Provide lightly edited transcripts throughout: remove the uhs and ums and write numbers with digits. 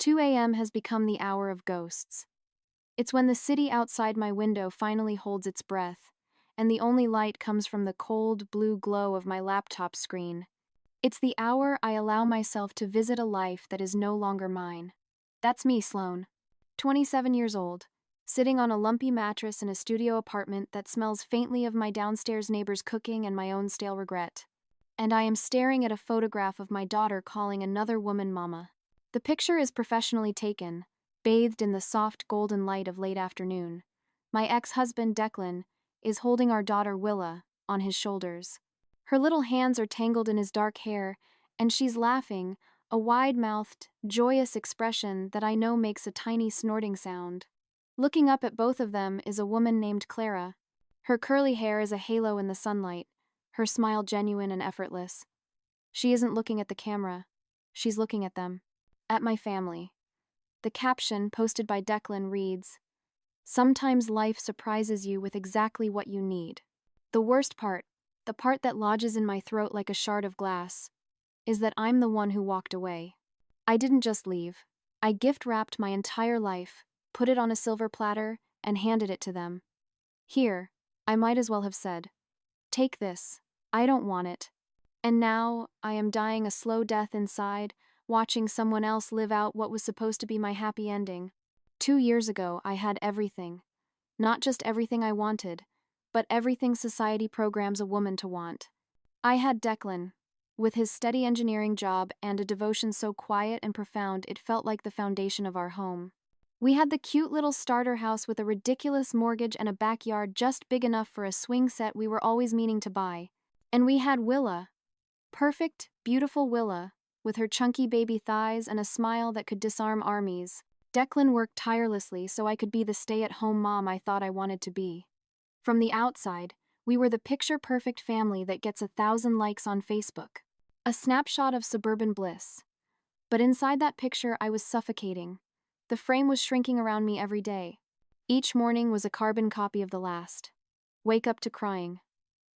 2 a.m. has become the hour of ghosts. It's when the city outside my window finally holds its breath, and the only light comes from the cold, blue glow of my laptop screen. It's the hour I allow myself to visit a life that is no longer mine. That's me, Sloane. 27 years old, sitting on a lumpy mattress in a studio apartment that smells faintly of my downstairs neighbor's cooking and my own stale regret. And I am staring at a photograph of my daughter calling another woman mama. The picture is professionally taken, bathed in the soft golden light of late afternoon. My ex-husband, Declan, is holding our daughter, Willa, on his shoulders. Her little hands are tangled in his dark hair, and she's laughing, a wide-mouthed, joyous expression that I know makes a tiny snorting sound. Looking up at both of them is a woman named Clara. Her curly hair is a halo in the sunlight, her smile genuine and effortless. She isn't looking at the camera. She's looking at them. At my family. The caption, posted by Declan, reads, "Sometimes life surprises you with exactly what you need." The worst part, the part that lodges in my throat like a shard of glass, is that I'm the one who walked away. I didn't just leave. I gift-wrapped my entire life, put it on a silver platter, and handed it to them. Here, I might as well have said, "Take this. I don't want it." And now, I am dying a slow death inside, watching someone else live out what was supposed to be my happy ending. 2 years ago, I had everything. Not just everything I wanted, but everything society programs a woman to want. I had Declan, with his steady engineering job and a devotion so quiet and profound it felt like the foundation of our home. We had the cute little starter house with a ridiculous mortgage and a backyard just big enough for a swing set we were always meaning to buy. And we had Willa. Perfect, beautiful Willa, with her chunky baby thighs and a smile that could disarm armies. Declan worked tirelessly so I could be the stay-at-home mom I thought I wanted to be. From the outside, we were the picture-perfect family that gets 1,000 likes on Facebook. A snapshot of suburban bliss. But inside that picture, I was suffocating. The frame was shrinking around me every day. Each morning was a carbon copy of the last. Wake up to crying.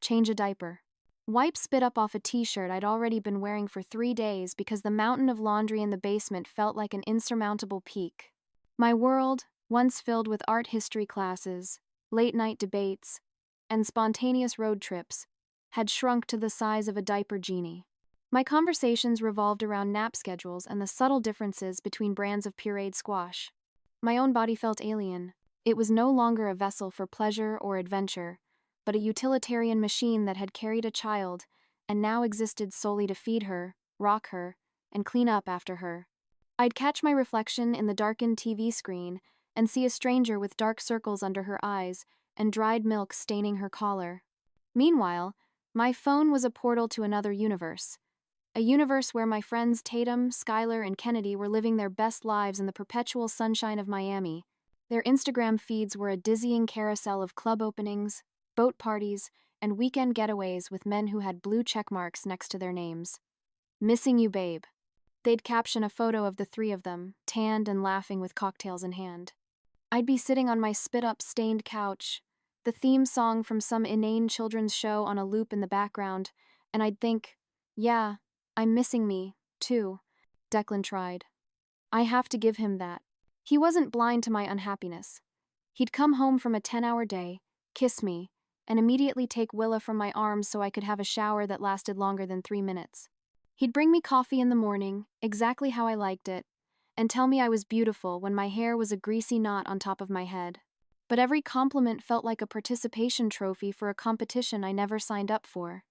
Change a diaper. Wipe spit up off a t-shirt I'd already been wearing for 3 days because the mountain of laundry in the basement felt like an insurmountable peak. My world, once filled with art history classes, late-night debates, and spontaneous road trips, had shrunk to the size of a diaper genie. My conversations revolved around nap schedules and the subtle differences between brands of pureed squash. My own body felt alien. It was no longer a vessel for pleasure or adventure, but a utilitarian machine that had carried a child and now existed solely to feed her, rock her, and clean up after her. I'd catch my reflection in the darkened TV screen and see a stranger with dark circles under her eyes and dried milk staining her collar. Meanwhile, my phone was a portal to another universe. A universe where my friends Tatum, Skylar, and Kennedy were living their best lives in the perpetual sunshine of Miami. Their Instagram feeds were a dizzying carousel of club openings, boat parties, and weekend getaways with men who had blue check marks next to their names. "Missing you, babe." They'd caption a photo of the three of them, tanned and laughing with cocktails in hand. I'd be sitting on my spit-up stained couch, the theme song from some inane children's show on a loop in the background, and I'd think, yeah, I'm missing me, too. Declan tried. I have to give him that. He wasn't blind to my unhappiness. He'd come home from a 10-hour day, kiss me, and immediately take Willa from my arms so I could have a shower that lasted longer than 3 minutes. He'd bring me coffee in the morning, exactly how I liked it, and tell me I was beautiful when my hair was a greasy knot on top of my head. But every compliment felt like a participation trophy for a competition I never signed up for.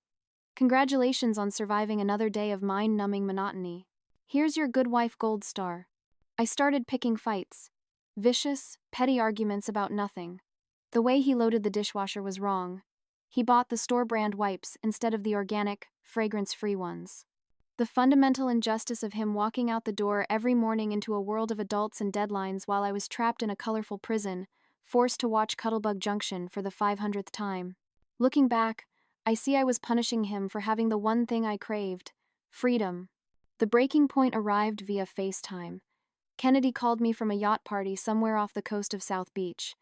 Congratulations on surviving another day of mind-numbing monotony. Here's your good wife gold star. I started picking fights. Vicious, petty arguments about nothing. The way he loaded the dishwasher was wrong. He bought the store-brand wipes instead of the organic, fragrance-free ones. The fundamental injustice of him walking out the door every morning into a world of adults and deadlines while I was trapped in a colorful prison, forced to watch Cuttlebug Junction for the 500th time. Looking back, I see I was punishing him for having the one thing I craved: freedom. The breaking point arrived via FaceTime. Kennedy called me from a yacht party somewhere off the coast of South Beach.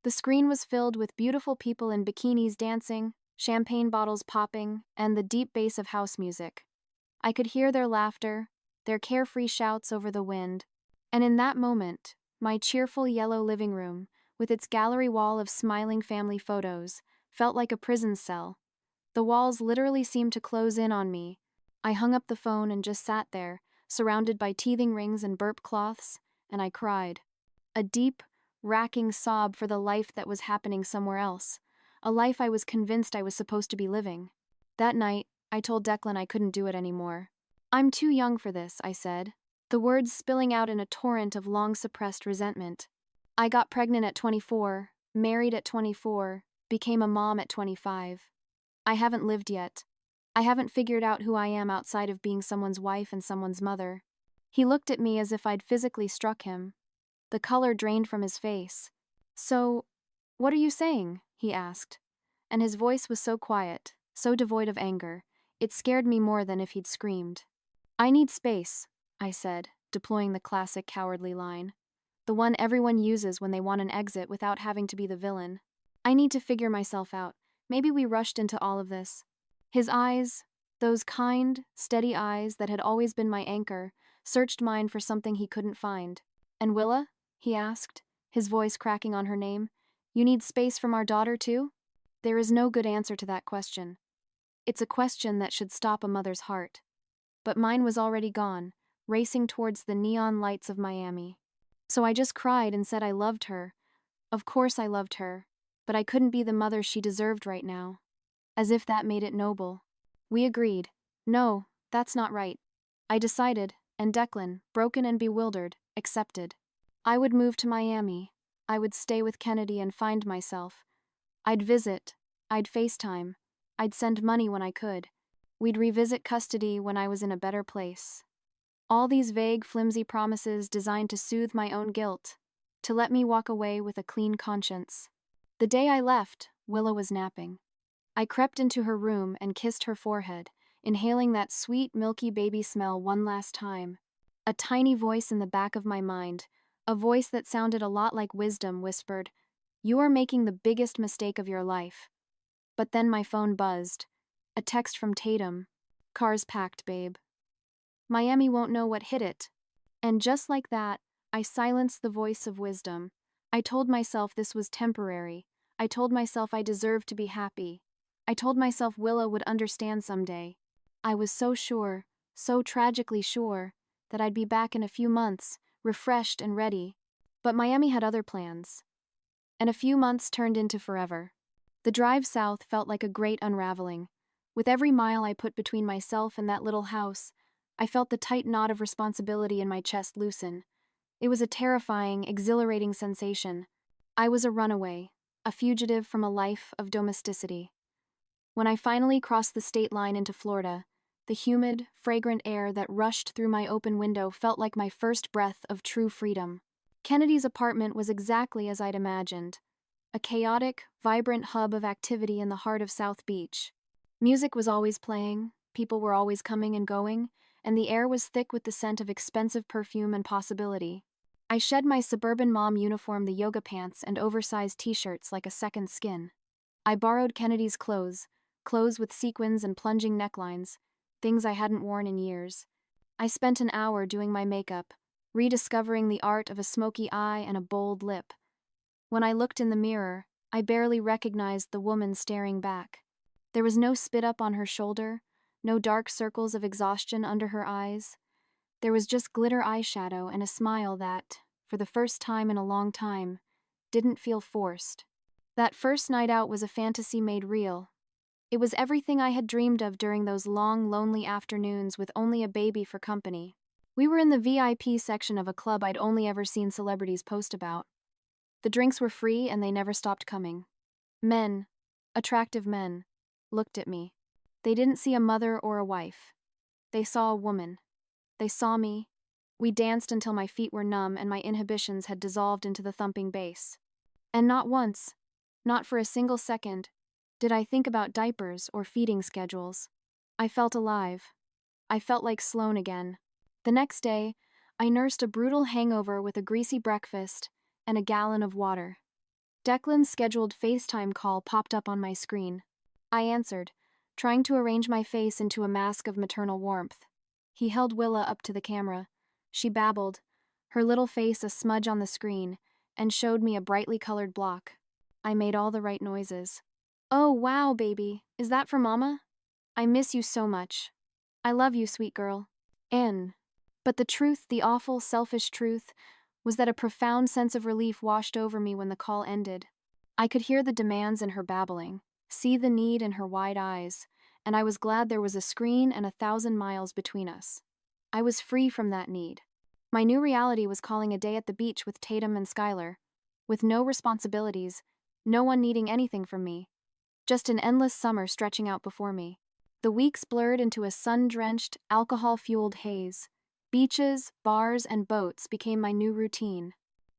The screen was filled with beautiful people in bikinis dancing, champagne bottles popping, and the deep bass of house music. I could hear their laughter, their carefree shouts over the wind. And in that moment, my cheerful yellow living room, with its gallery wall of smiling family photos, felt like a prison cell. The walls literally seemed to close in on me. I hung up the phone and just sat there, surrounded by teething rings and burp cloths, and I cried. A deep, racking sob for the life that was happening somewhere else, a life I was convinced I was supposed to be living. That night, I told Declan I couldn't do it anymore. "I'm too young for this," I said, the words spilling out in a torrent of long-suppressed resentment. I got pregnant at 24, married at 24, became a mom at 25. I haven't lived yet. I haven't figured out who I am outside of being someone's wife and someone's mother. He looked at me as if I'd physically struck him. The color drained from his face. "So, what are you saying?" he asked. And his voice was so quiet, so devoid of anger, it scared me more than if he'd screamed. "I need space," I said, deploying the classic cowardly line. The one everyone uses when they want an exit without having to be the villain. "I need to figure myself out. Maybe we rushed into all of this." His eyes, those kind, steady eyes that had always been my anchor, searched mine for something he couldn't find. "And Willa?" he asked, his voice cracking on her name. "You need space from our daughter too?" There is no good answer to that question. It's a question that should stop a mother's heart. But mine was already gone, racing towards the neon lights of Miami. So I just cried and said I loved her. Of course I loved her, but I couldn't be the mother she deserved right now. As if that made it noble. We agreed. No, that's not right. I decided, and Declan, broken and bewildered, accepted. I would move to Miami. I would stay with Kennedy and find myself. I'd visit. I'd FaceTime. I'd send money when I could. We'd revisit custody when I was in a better place. All these vague, flimsy promises designed to soothe my own guilt, to let me walk away with a clean conscience. The day I left, Willa was napping. I crept into her room and kissed her forehead, inhaling that sweet, milky baby smell one last time. A tiny voice in the back of my mind, a voice that sounded a lot like wisdom, whispered, "You are making the biggest mistake of your life." But then my phone buzzed. A text from Tatum. "Car's packed, babe. Miami won't know what hit it." And just like that, I silenced the voice of wisdom. I told myself this was temporary. I told myself I deserved to be happy. I told myself Willa would understand someday. I was so sure, so tragically sure, that I'd be back in a few months, refreshed and ready. But Miami had other plans. And a few months turned into forever. The drive south felt like a great unraveling. With every mile I put between myself and that little house, I felt the tight knot of responsibility in my chest loosen. It was a terrifying, exhilarating sensation. I was a runaway, a fugitive from a life of domesticity. When I finally crossed the state line into Florida, the humid, fragrant air that rushed through my open window felt like my first breath of true freedom. Kennedy's apartment was exactly as I'd imagined. A chaotic, vibrant hub of activity in the heart of South Beach. Music was always playing, people were always coming and going, and the air was thick with the scent of expensive perfume and possibility. I shed my suburban mom uniform, the yoga pants and oversized t-shirts like a second skin. I borrowed Kennedy's clothes with sequins and plunging necklines, things I hadn't worn in years. I spent an hour doing my makeup, rediscovering the art of a smoky eye and a bold lip. When I looked in the mirror, I barely recognized the woman staring back. There was no spit up on her shoulder, no dark circles of exhaustion under her eyes. There was just glitter eyeshadow and a smile that, for the first time in a long time, didn't feel forced. That first night out was a fantasy made real. It was everything I had dreamed of during those long, lonely afternoons with only a baby for company. We were in the VIP section of a club I'd only ever seen celebrities post about. The drinks were free and they never stopped coming. Men, attractive men, looked at me. They didn't see a mother or a wife. They saw a woman. They saw me. We danced until my feet were numb and my inhibitions had dissolved into the thumping bass. And not once, not for a single second, did I think about diapers or feeding schedules. I felt alive. I felt like Sloane again. The next day, I nursed a brutal hangover with a greasy breakfast and a gallon of water. Declan's scheduled FaceTime call popped up on my screen. I answered, trying to arrange my face into a mask of maternal warmth. He held Willa up to the camera. She babbled, her little face a smudge on the screen, and showed me a brightly colored block. I made all the right noises. Oh, wow, baby. Is that for Mama? I miss you so much. I love you, sweet girl. N. But the truth, the awful, selfish truth, was that a profound sense of relief washed over me when the call ended. I could hear the demands in her babbling, see the need in her wide eyes, and I was glad there was a screen and 1,000 miles between us. I was free from that need. My new reality was calling a day at the beach with Tatum and Skylar, with no responsibilities, no one needing anything from me, just an endless summer stretching out before me. The weeks blurred into a sun-drenched, alcohol-fueled haze. Beaches, bars, and boats became my new routine.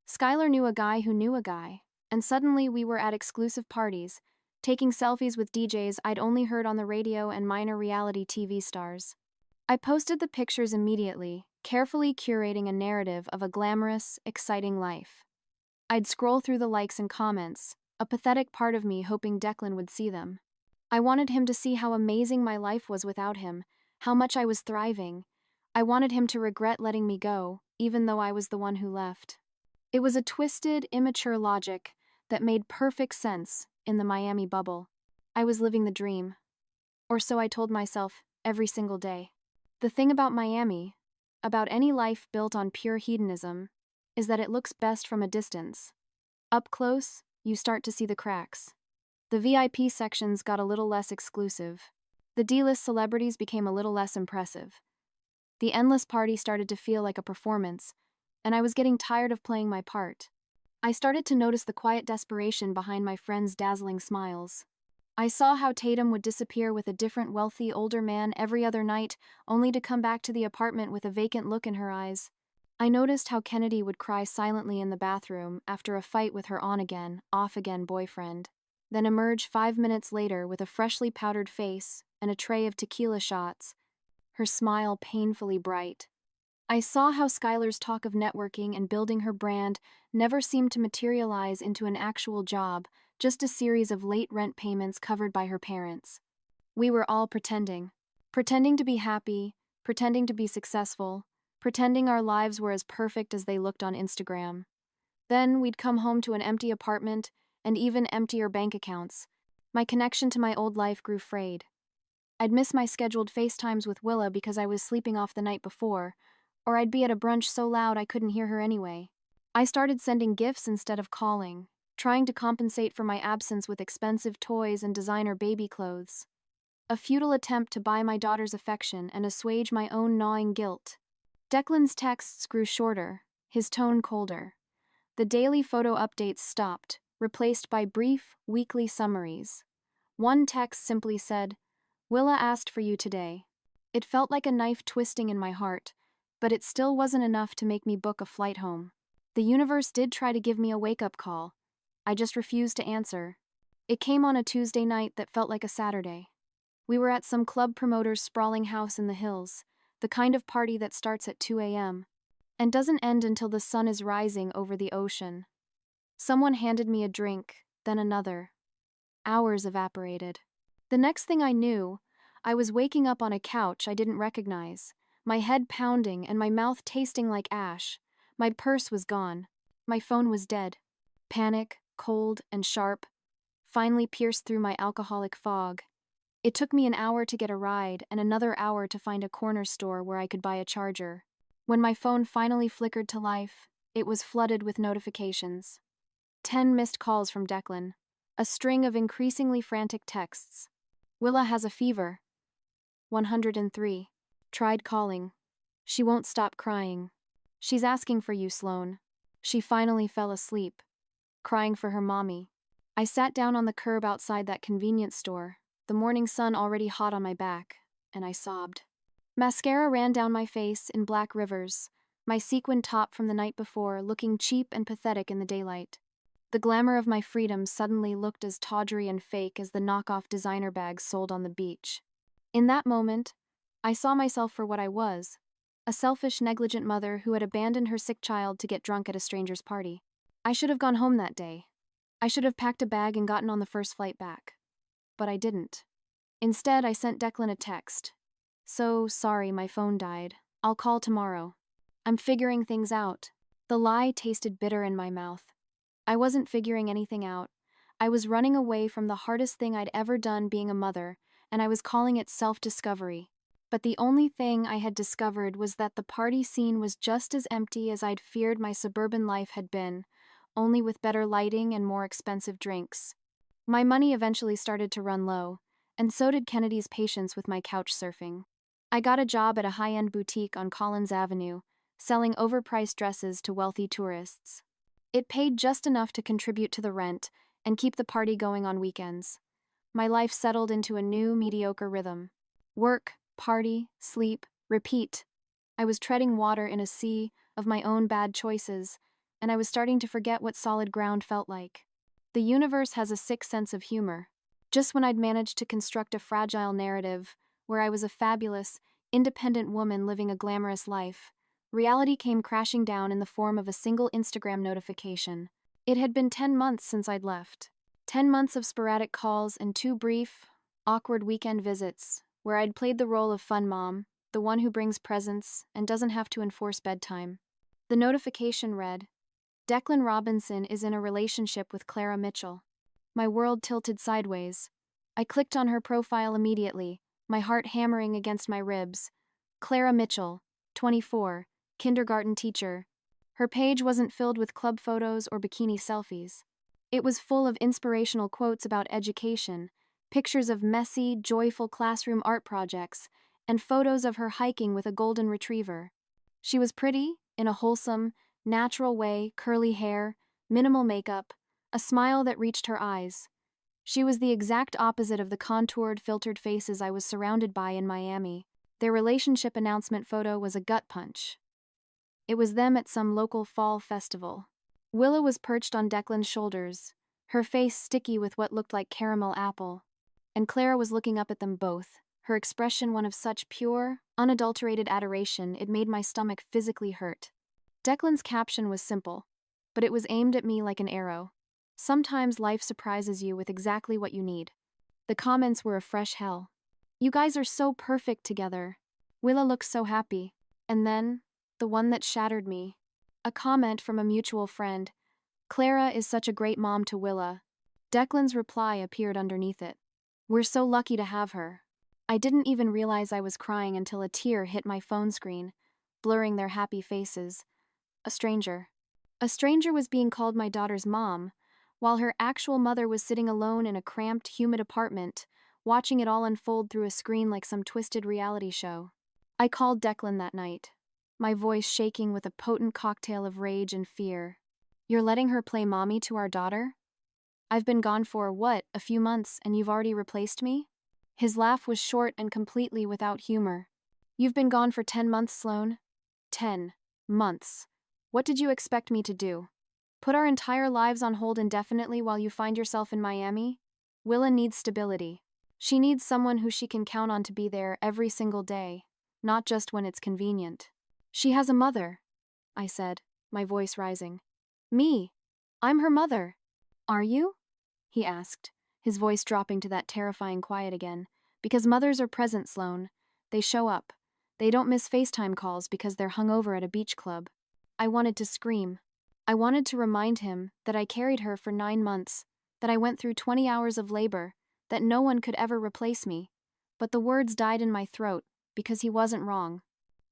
Skylar knew a guy who knew a guy, and suddenly we were at exclusive parties, taking selfies with DJs I'd only heard on the radio and minor reality TV stars. I posted the pictures immediately, carefully curating a narrative of a glamorous, exciting life. I'd scroll through the likes and comments, a pathetic part of me hoping Declan would see them. I wanted him to see how amazing my life was without him, how much I was thriving. I wanted him to regret letting me go, even though I was the one who left. It was a twisted, immature logic that made perfect sense in the Miami bubble. I was living the dream. Or so I told myself every single day. The thing about Miami, about any life built on pure hedonism, is that it looks best from a distance. Up close, you start to see the cracks. The VIP sections got a little less exclusive. The D-list celebrities became a little less impressive. The endless party started to feel like a performance, and I was getting tired of playing my part. I started to notice the quiet desperation behind my friends' dazzling smiles. I saw how Tatum would disappear with a different wealthy older man every other night, only to come back to the apartment with a vacant look in her eyes. I noticed how Kennedy would cry silently in the bathroom after a fight with her on-again, off-again boyfriend, then emerge 5 minutes later with a freshly powdered face and a tray of tequila shots, her smile painfully bright. I saw how Skylar's talk of networking and building her brand never seemed to materialize into an actual job, just a series of late rent payments covered by her parents. We were all pretending. Pretending to be happy, pretending to be successful, pretending our lives were as perfect as they looked on Instagram. Then we'd come home to an empty apartment and even emptier bank accounts. My connection to my old life grew frayed. I'd miss my scheduled FaceTimes with Willa because I was sleeping off the night before, or I'd be at a brunch so loud I couldn't hear her anyway. I started sending gifts instead of calling, trying to compensate for my absence with expensive toys and designer baby clothes. A futile attempt to buy my daughter's affection and assuage my own gnawing guilt. Declan's texts grew shorter, his tone colder. The daily photo updates stopped, replaced by brief, weekly summaries. One text simply said, "Willa asked for you today." It felt like a knife twisting in my heart, but it still wasn't enough to make me book a flight home. The universe did try to give me a wake-up call. I just refused to answer. It came on a Tuesday night that felt like a Saturday. We were at some club promoter's sprawling house in the hills, the kind of party that starts at 2 a.m. and doesn't end until the sun is rising over the ocean. Someone handed me a drink, then another. Hours evaporated. The next thing I knew, I was waking up on a couch I didn't recognize, my head pounding and my mouth tasting like ash. My purse was gone. My phone was dead. Panic, cold and sharp, finally pierced through my alcoholic fog. It took me an hour to get a ride and another hour to find a corner store where I could buy a charger. When my phone finally flickered to life, it was flooded with notifications. 10 missed calls from Declan. A string of increasingly frantic texts. Willa has a fever. 103. Tried calling. She won't stop crying. She's asking for you, Sloane. She finally fell asleep, crying for her mommy. I sat down on the curb outside that convenience store, the morning sun already hot on my back, and I sobbed. Mascara ran down my face in black rivers, my sequin top from the night before looking cheap and pathetic in the daylight. The glamour of my freedom suddenly looked as tawdry and fake as the knockoff designer bags sold on the beach. In that moment, I saw myself for what I was, a selfish, negligent mother who had abandoned her sick child to get drunk at a stranger's party. I should have gone home that day. I should have packed a bag and gotten on the first flight back. But I didn't. Instead, I sent Declan a text. "So sorry my phone died. I'll call tomorrow. I'm figuring things out. The lie tasted bitter in my mouth. I wasn't figuring anything out. I was running away from the hardest thing I'd ever done being a mother, and I was calling it self-discovery. But the only thing I had discovered was that the party scene was just as empty as I'd feared my suburban life had been, only with better lighting and more expensive drinks. My money eventually started to run low, and so did Kennedy's patience with my couch surfing. I got a job at a high-end boutique on Collins Avenue, selling overpriced dresses to wealthy tourists. It paid just enough to contribute to the rent and keep the party going on weekends. My life settled into a new, mediocre rhythm. Work, party, sleep, repeat. I was treading water in a sea of my own bad choices, and I was starting to forget what solid ground felt like. The universe has a sick sense of humor. Just when I'd managed to construct a fragile narrative where I was a fabulous, independent woman living a glamorous life, reality came crashing down in the form of a single Instagram notification. It had been 10 months since I'd left. 10 months of sporadic calls and 2 brief, awkward weekend visits, where I'd played the role of fun mom, the one who brings presents and doesn't have to enforce bedtime. The notification read, "Declan Robinson is in a relationship with Clara Mitchell." My world tilted sideways. I clicked on her profile immediately, my heart hammering against my ribs. Clara Mitchell, 24, kindergarten teacher. Her page wasn't filled with club photos or bikini selfies. It was full of inspirational quotes about education, pictures of messy, joyful classroom art projects, and photos of her hiking with a golden retriever. She was pretty, in a wholesome, natural way, curly hair, minimal makeup, a smile that reached her eyes. She was the exact opposite of the contoured, filtered faces I was surrounded by in Miami. Their relationship announcement photo was a gut punch. It was them at some local fall festival. Willa was perched on Declan's shoulders, her face sticky with what looked like caramel apple, and Clara was looking up at them both, her expression one of such pure, unadulterated adoration it made my stomach physically hurt. Declan's caption was simple, but it was aimed at me like an arrow. Sometimes life surprises you with exactly what you need. The comments were a fresh hell. "You guys are so perfect together." Willa looked so happy. And then, the one that shattered me. A comment from a mutual friend. "Clara is such a great mom to Willa." Declan's reply appeared underneath it. "We're so lucky to have her." I didn't even realize I was crying until a tear hit my phone screen, blurring their happy faces. A stranger. A stranger was being called my daughter's mom, while her actual mother was sitting alone in a cramped, humid apartment, watching it all unfold through a screen like some twisted reality show. I called Declan that night, my voice shaking with a potent cocktail of rage and fear. "You're letting her play mommy to our daughter? I've been gone for, what, a few months, and you've already replaced me?" His laugh was short and completely without humor. "You've been gone for 10 months, Sloane? 10 months. What did you expect me to do? Put our entire lives on hold indefinitely while you find yourself in Miami? Willa needs stability. She needs someone who she can count on to be there every single day, not just when it's convenient." "She has a mother," I said, my voice rising. "Me. I'm her mother." "Are you?" he asked, his voice dropping to that terrifying quiet again. "Because mothers are present, Sloane. They show up. They don't miss FaceTime calls because they're hungover at a beach club." I wanted to scream. I wanted to remind him that I carried her for 9 months, that I went through 20 hours of labor, that no one could ever replace me. But the words died in my throat, because he wasn't wrong.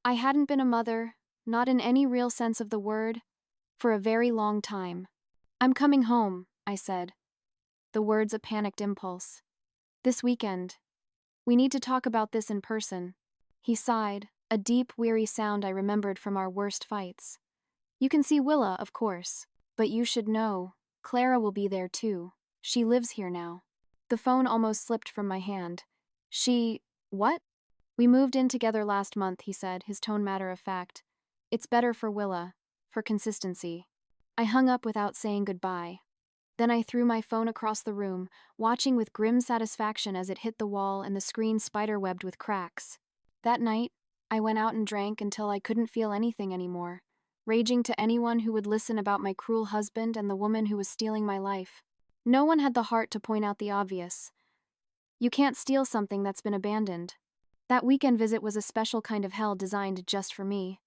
I hadn't been a mother, not in any real sense of the word, for a very long time. "I'm coming home," I said, the words a panicked impulse. "This weekend. We need to talk about this in person." He sighed, a deep, weary sound I remembered from our worst fights. "You can see Willa, of course, but you should know, Clara will be there too. She lives here now." The phone almost slipped from my hand. What? "We moved in together last month," he said, his tone matter of fact. "It's better for Willa, for consistency." I hung up without saying goodbye. Then I threw my phone across the room, watching with grim satisfaction as it hit the wall and the screen spiderwebbed with cracks. That night, I went out and drank until I couldn't feel anything anymore, raging to anyone who would listen about my cruel husband and the woman who was stealing my life. No one had the heart to point out the obvious. You can't steal something that's been abandoned. That weekend visit was a special kind of hell designed just for me.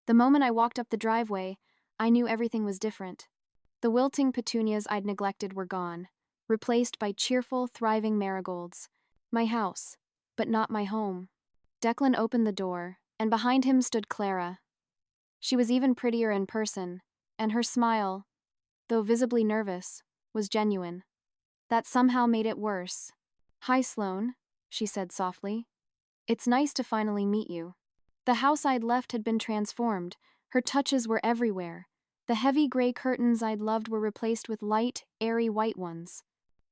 The moment I walked up the driveway, I knew everything was different. The wilting petunias I'd neglected were gone, replaced by cheerful, thriving marigolds. My house, but not my home. Declan opened the door, and behind him stood Clara. She was even prettier in person, and her smile, though visibly nervous, was genuine. That somehow made it worse. "Hi, Sloane," she said softly. "It's nice to finally meet you." The house I'd left had been transformed. Her touches were everywhere. The heavy gray curtains I'd loved were replaced with light, airy white ones.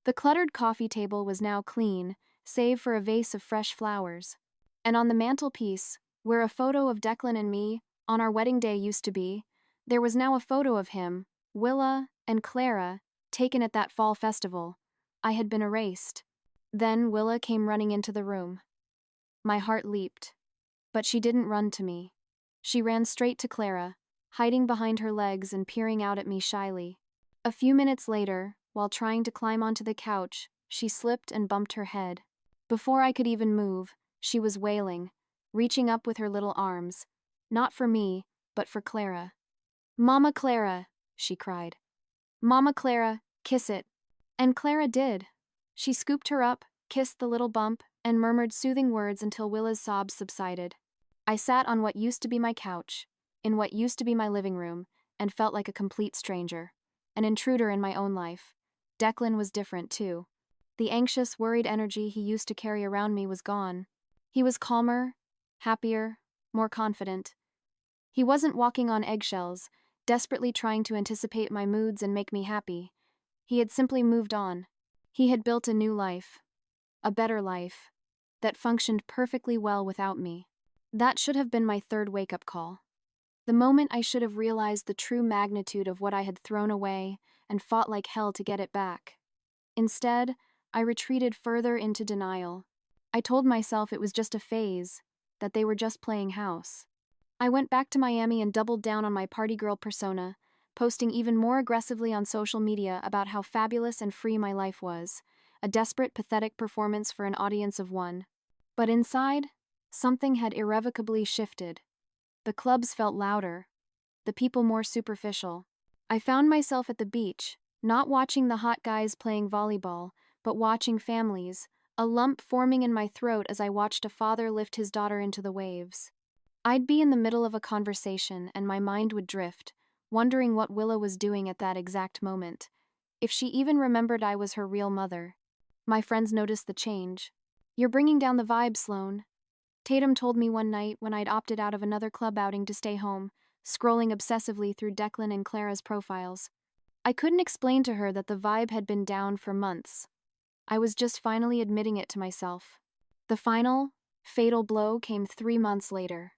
The cluttered coffee table was now clean, save for a vase of fresh flowers. And on the mantelpiece, where a photo of Declan and me, on our wedding day, used to be, there was now a photo of him, Willa, and Clara, taken at that fall festival. I had been erased. Then Willa came running into the room. My heart leaped. But she didn't run to me. She ran straight to Clara, hiding behind her legs and peering out at me shyly. A few minutes later, while trying to climb onto the couch, she slipped and bumped her head. Before I could even move, she was wailing, reaching up with her little arms. Not for me, but for Clara. "Mama Clara," she cried. "Mama Clara, kiss it." And Clara did. She scooped her up, kissed the little bump, and murmured soothing words until Willa's sobs subsided. I sat on what used to be my couch, in what used to be my living room, and felt like a complete stranger. An intruder in my own life. Declan was different, too. The anxious, worried energy he used to carry around me was gone. He was calmer, happier, more confident. He wasn't walking on eggshells, desperately trying to anticipate my moods and make me happy. He had simply moved on. He had built a new life. A better life. That functioned perfectly well without me. That should have been my third wake-up call. The moment I should have realized the true magnitude of what I had thrown away and fought like hell to get it back. Instead, I retreated further into denial. I told myself it was just a phase, that they were just playing house. I went back to Miami and doubled down on my party girl persona, posting even more aggressively on social media about how fabulous and free my life was, a desperate, pathetic performance for an audience of one. But inside, something had irrevocably shifted. The clubs felt louder, the people more superficial. I found myself at the beach, not watching the hot guys playing volleyball, but watching families, a lump forming in my throat as I watched a father lift his daughter into the waves. I'd be in the middle of a conversation and my mind would drift, wondering what Willa was doing at that exact moment, if she even remembered I was her real mother. My friends noticed the change. "You're bringing down the vibe, Sloane," Tatum told me one night when I'd opted out of another club outing to stay home, scrolling obsessively through Declan and Clara's profiles. I couldn't explain to her that the vibe had been down for months. I was just finally admitting it to myself. The final, fatal blow came 3 months later.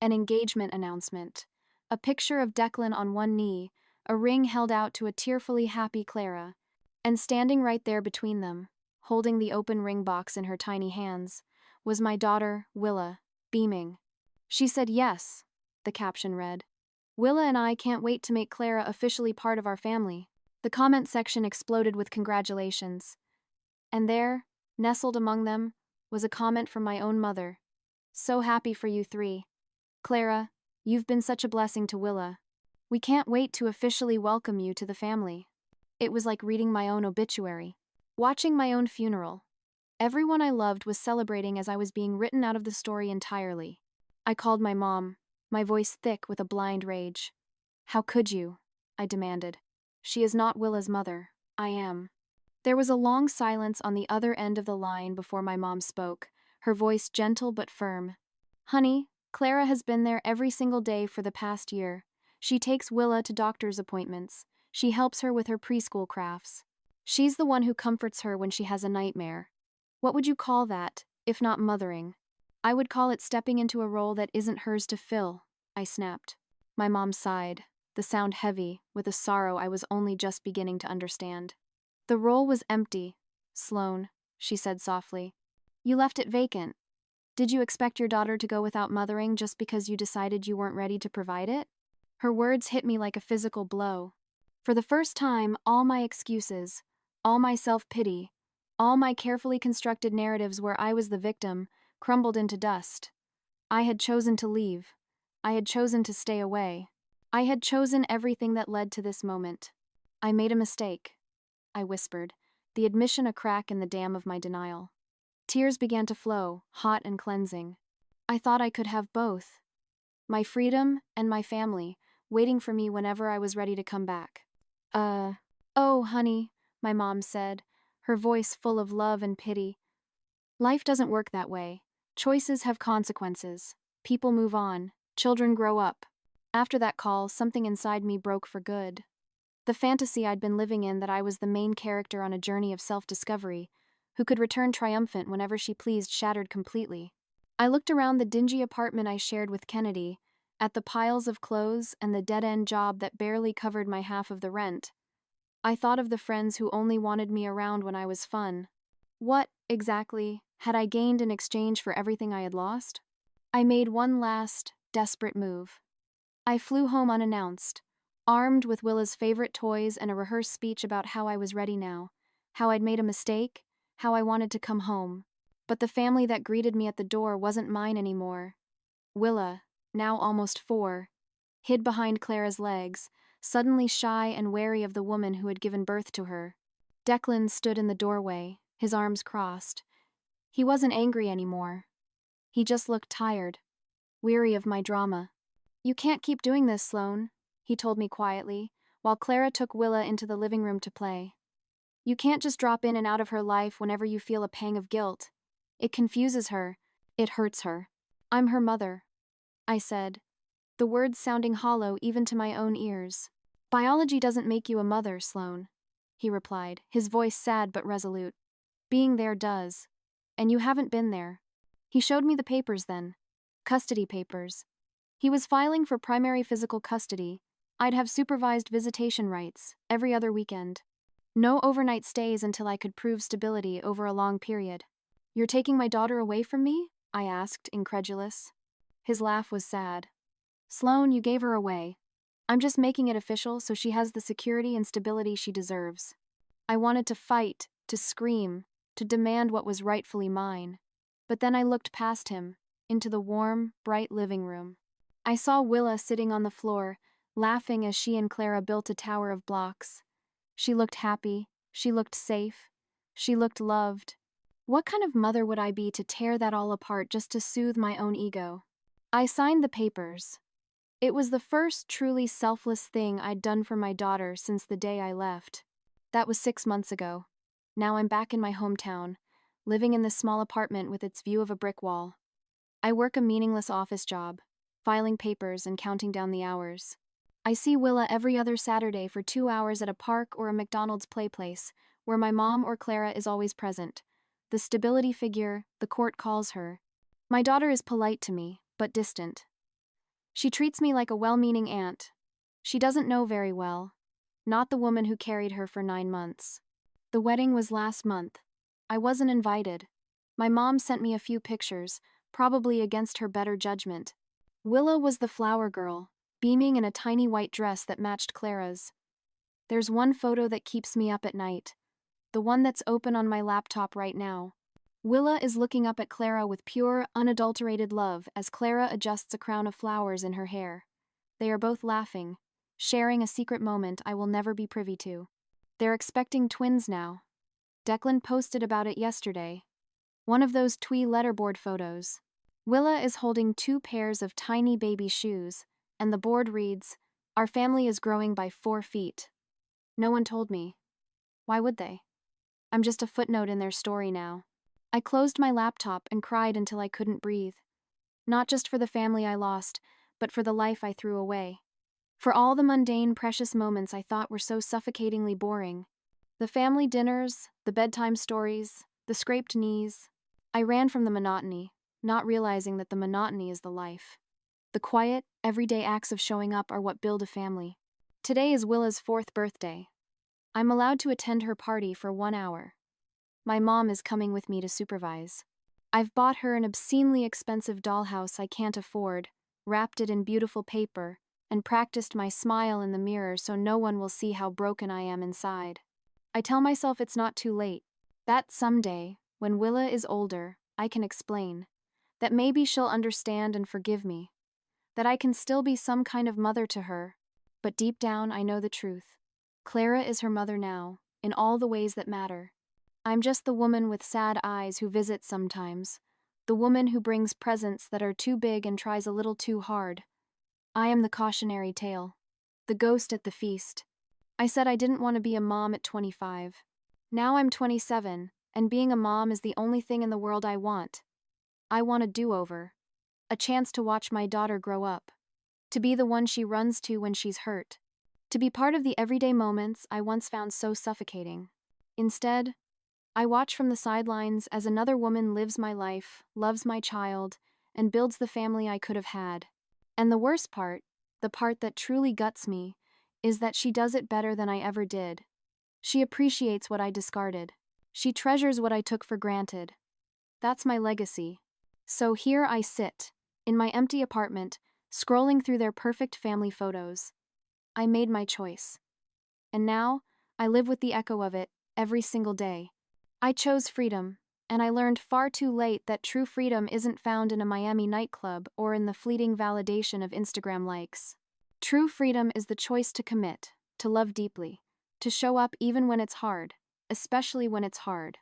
An engagement announcement. A picture of Declan on one knee, a ring held out to a tearfully happy Clara, and standing right there between them, holding the open ring box in her tiny hands, was my daughter, Willa, beaming. "She said yes," the caption read. "Willa and I can't wait to make Clara officially part of our family." The comment section exploded with congratulations. And there, nestled among them, was a comment from my own mother. "So happy for you three. Clara, you've been such a blessing to Willa. We can't wait to officially welcome you to the family." It was like reading my own obituary. Watching my own funeral. Everyone I loved was celebrating as I was being written out of the story entirely. I called my mom, my voice thick with a blind rage. "How could you?" I demanded. "She is not Willa's mother. I am." There was a long silence on the other end of the line before my mom spoke, her voice gentle but firm. "Honey, Clara has been there every single day for the past year. She takes Willa to doctor's appointments. She helps her with her preschool crafts. She's the one who comforts her when she has a nightmare. What would you call that, if not mothering?" "I would call it stepping into a role that isn't hers to fill," I snapped. My mom sighed, the sound heavy, with a sorrow I was only just beginning to understand. "The role was empty, Sloane," she said softly. "You left it vacant. Did you expect your daughter to go without mothering just because you decided you weren't ready to provide it?" Her words hit me like a physical blow. For the first time, all my excuses, all my self-pity, all my carefully constructed narratives where I was the victim, crumbled into dust. I had chosen to leave. I had chosen to stay away. I had chosen everything that led to this moment. I made a mistake, I whispered, the admission a crack in the dam of my denial. Tears began to flow, hot and cleansing. I thought I could have both. My freedom and my family, waiting for me whenever I was ready to come back. Oh, honey, my mom said, her voice full of love and pity. Life doesn't work that way. Choices have consequences. People move on. Children grow up. After that call, something inside me broke for good. The fantasy I'd been living in that I was the main character on a journey of self-discovery, who could return triumphant whenever she pleased, shattered completely. I looked around the dingy apartment I shared with Kennedy, at the piles of clothes and the dead-end job that barely covered my half of the rent. I thought of the friends who only wanted me around when I was fun. What, exactly, had I gained in exchange for everything I had lost? I made one last, desperate move. I flew home unannounced, armed with Willa's favorite toys and a rehearsed speech about how I was ready now, how I'd made a mistake, how I wanted to come home. But the family that greeted me at the door wasn't mine anymore. Willa, now almost 4, hid behind Clara's legs, suddenly shy and wary of the woman who had given birth to her. Declan stood in the doorway, his arms crossed. He wasn't angry anymore. He just looked tired, weary of my drama. "You can't keep doing this, Sloane," he told me quietly, while Clara took Willa into the living room to play. "You can't just drop in and out of her life whenever you feel a pang of guilt. It confuses her. It hurts her. I'm her mother," I said, the words sounding hollow even to my own ears. "Biology doesn't make you a mother, Sloane," he replied, his voice sad but resolute. "Being there does. And you haven't been there." He showed me the papers then. Custody papers. He was filing for primary physical custody. I'd have supervised visitation rights, every other weekend. No overnight stays until I could prove stability over a long period. "You're taking my daughter away from me?" I asked, incredulous. His laugh was sad. "Sloane, you gave her away. I'm just making it official so she has the security and stability she deserves." I wanted to fight, to scream, to demand what was rightfully mine. But then I looked past him, into the warm, bright living room. I saw Willa sitting on the floor, laughing as she and Clara built a tower of blocks. She looked happy, she looked safe, she looked loved. What kind of mother would I be to tear that all apart just to soothe my own ego? I signed the papers. It was the first truly selfless thing I'd done for my daughter since the day I left. That was 6 months ago. Now I'm back in my hometown, living in this small apartment with its view of a brick wall. I work a meaningless office job, filing papers and counting down the hours. I see Willa every other Saturday for 2 hours at a park or a McDonald's playplace, where my mom or Clara is always present. The stability figure, the court calls her. My daughter is polite to me, but distant. She treats me like a well-meaning aunt. She doesn't know very well. Not the woman who carried her for 9 months. The wedding was last month. I wasn't invited. My mom sent me a few pictures, probably against her better judgment. Willa was the flower girl, beaming in a tiny white dress that matched Clara's. There's one photo that keeps me up at night. The one that's open on my laptop right now. Willa is looking up at Clara with pure, unadulterated love as Clara adjusts a crown of flowers in her hair. They are both laughing, sharing a secret moment I will never be privy to. They're expecting twins now. Declan posted about it yesterday. One of those twee letterboard photos. Willa is holding 2 pairs of tiny baby shoes, and the board reads, "Our family is growing by 4 feet. No one told me. Why would they? I'm just a footnote in their story now. I closed my laptop and cried until I couldn't breathe. Not just for the family I lost, but for the life I threw away. For all the mundane, precious moments I thought were so suffocatingly boring. The family dinners, the bedtime stories, the scraped knees. I ran from the monotony, not realizing that the monotony is the life. The quiet, everyday acts of showing up are what build a family. Today is Willa's 4th birthday. I'm allowed to attend her party for 1 hour. My mom is coming with me to supervise. I've bought her an obscenely expensive dollhouse I can't afford, wrapped it in beautiful paper, and practiced my smile in the mirror so no one will see how broken I am inside. I tell myself it's not too late. That someday, when Willa is older, I can explain. That maybe she'll understand and forgive me. That I can still be some kind of mother to her, but deep down I know the truth. Clara is her mother now, in all the ways that matter. I'm just the woman with sad eyes who visits sometimes, the woman who brings presents that are too big and tries a little too hard. I am the cautionary tale, the ghost at the feast. I said I didn't want to be a mom at 25. Now I'm 27, and being a mom is the only thing in the world I want. I want a do-over, a chance to watch my daughter grow up, to be the one she runs to when she's hurt, to be part of the everyday moments I once found so suffocating. Instead, I watch from the sidelines as another woman lives my life, loves my child, and builds the family I could have had. And the worst part, the part that truly guts me, is that she does it better than I ever did. She appreciates what I discarded. She treasures what I took for granted. That's my legacy. So here I sit, in my empty apartment, scrolling through their perfect family photos. I made my choice. And now, I live with the echo of it every single day. I chose freedom, and I learned far too late that true freedom isn't found in a Miami nightclub or in the fleeting validation of Instagram likes. True freedom is the choice to commit, to love deeply, to show up even when it's hard, especially when it's hard.